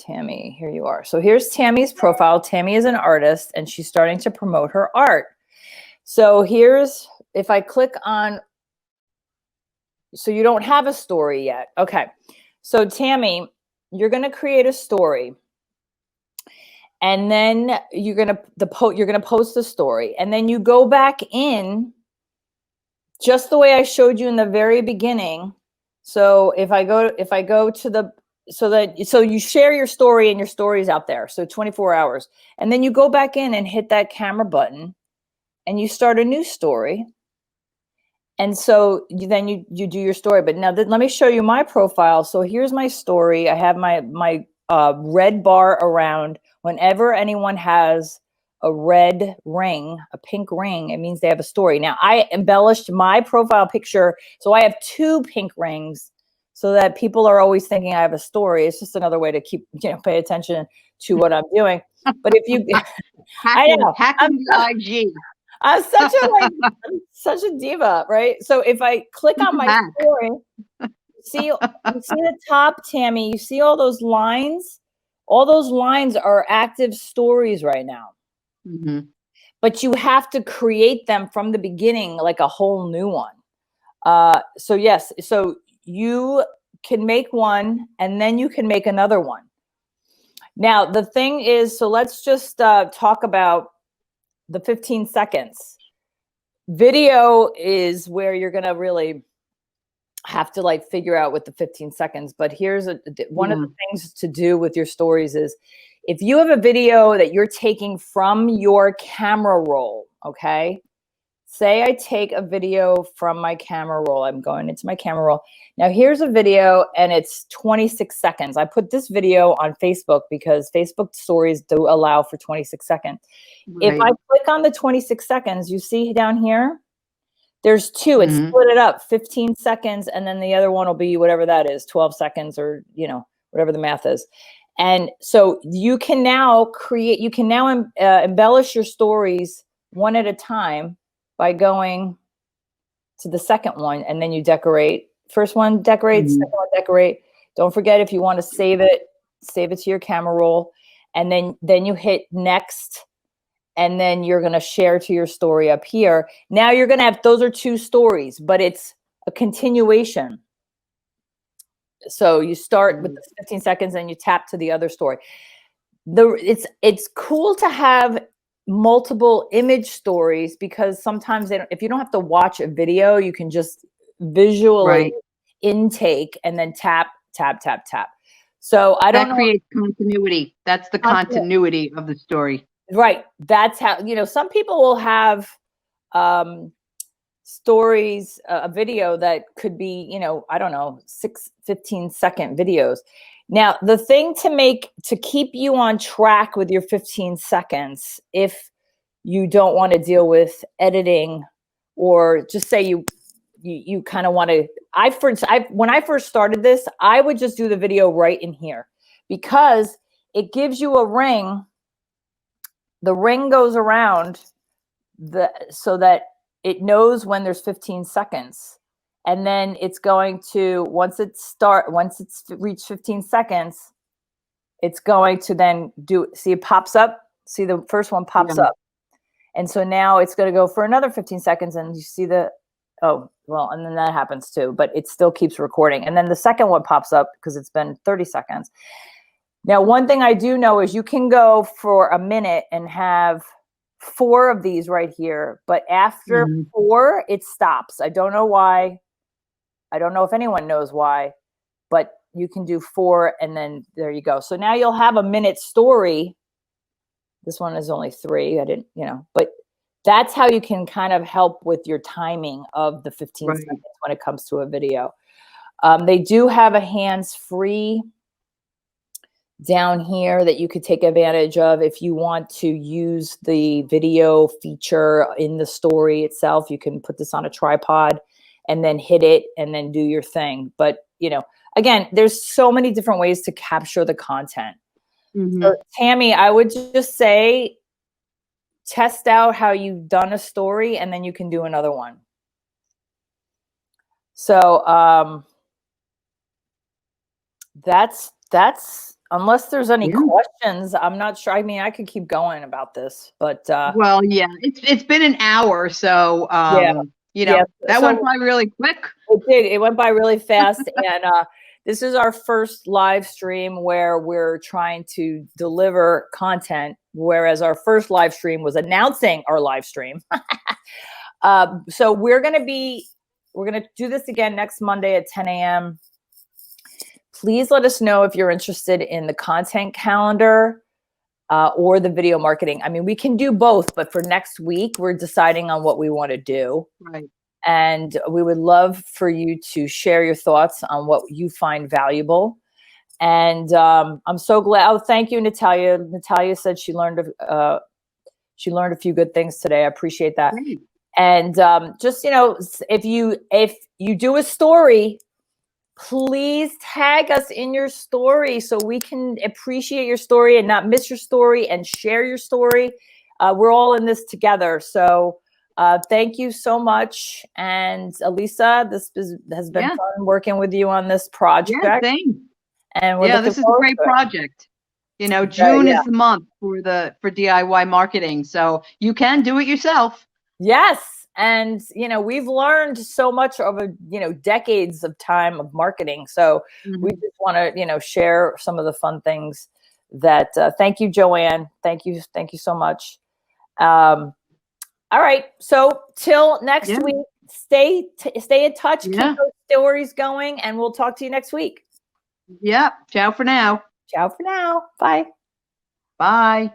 S1: here you are. So here's Tammy's profile. Tammy is an artist, and she's starting to promote her art. So here's, if I click on, so you don't have a story yet. Okay. So Tammy, you're going to create a story, and then you're going to post the story, and then you go back in just the way I showed you in the very beginning. So if I go to the, so you share your story, and your story's out there. So 24 hours. And then you go back in and hit that camera button, and you start a new story. And so then you do your story. But now let me show you my profile. So here's my story. I have my red bar around. Whenever anyone has a red ring, a pink ring, it means they have a story. Now I embellished my profile picture, so I have 2 pink rings, so that people are always thinking I have a story. It's just another way to keep, pay attention to what I'm doing. But if you,
S2: hacking the IG.
S1: I'm such a diva, right? So if I click on my story, you see the top, Tammy, you see all those lines? All those lines are active stories right now. But you have to create them from the beginning, like a whole new one. So yes, so you can make one, and then you can make another one. Now, the thing is, so let's just talk about the 15 seconds. Video is where you're going to really have to figure out with the 15 seconds. But here's one of the things to do with your stories is, if you have a video that you're taking from your camera roll, okay, say I take a video from my camera roll. I'm going into my camera roll. Now here's a video and it's 26 seconds. I put this video on Facebook because Facebook stories do allow for 26 seconds. If I click on the 26 seconds, you see down here, there's two. It's split it up, 15 seconds, and then the other one will be whatever that is, 12 seconds or, you know, whatever the math is. And so you can now embellish your stories one at a time by going to the second one, and then you decorate. First one, decorate, second one, decorate. Don't forget, if you want to save it to your camera roll, and then you hit next, and then you're going to share to your story up here. Now you're going to have, those are two stories, but it's a continuation. So you start with the 15 seconds and you tap to the other story. It's cool to have multiple image stories because sometimes if you don't have to watch a video, you can just visually intake and then tap, tap, tap, tap. So I don't know. That
S2: creates continuity. That's the continuity of the story.
S1: Right. That's how, you know, some people will have stories, a video that could be, you know, I don't know, 15-second videos. Now, the thing to keep you on track with your 15 seconds, if you don't want to deal with editing, or just say you kind of want to, when I first started this, I would just do the video right in here because it gives you a ring. The ring goes around so that it knows when there's 15 seconds. And then it's going to, once it's reached 15 seconds, it's going to then see it pops up. See the first one pops up. And so now it's going to go for another 15 seconds and you see and then that happens too, but it still keeps recording. And then the second one pops up because it's been 30 seconds. Now, one thing I do know is you can go for a minute and have 4 of these right here, but after 4, it stops. I don't know why. I don't know if anyone knows why, but you can do 4 and then there you go. So now you'll have a minute story. This one is only 3. I didn't, you know, but that's how you can kind of help with your timing of the 15 seconds when it comes to a video. They do have a hands-free down here that you could take advantage of if you want to use the video feature in the story itself. You can put this on a tripod and then hit it and then do your thing. But, you know, again, there's so many different ways to capture the content. So, Tammy, I would just say test out how you've done a story and then you can do another one. So that's unless there's any questions, I'm not sure. I mean, I could keep going about this, but
S2: well, yeah, it's been an hour, so you know, that went by really quick.
S1: It did. It went by really fast, and this is our first live stream where we're trying to deliver content, whereas our first live stream was announcing our live stream. So we're gonna do this again next Monday at 10 a.m. Please let us know if you're interested in the content calendar or the video marketing. I mean, we can do both, but for next week, we're deciding on what we want to do.
S2: Right.
S1: And we would love for you to share your thoughts on what you find valuable. And I'm so glad. Oh, thank you, Natalia. Natalia said she learned a few good things today. I appreciate that.
S2: Great.
S1: And just, you know, if you do a story, please tag us in your story so we can appreciate your story and not miss your story and share your story. We're all in this together. So thank you so much. And Elisa, this has been fun working with you on this project.
S2: Yeah, same.
S1: And
S2: this is a great project. You know, June is the month for DIY marketing. So you can do it yourself.
S1: Yes. And, you know, we've learned so much over, you know, decades of time of marketing. So we just want to, you know, share some of the fun things that, thank you, Joanne. Thank you. Thank you so much. All right. So till next week, stay in touch, keep those stories going, and we'll talk to you next week.
S2: Yeah. Ciao for now.
S1: Ciao for now. Bye.
S2: Bye.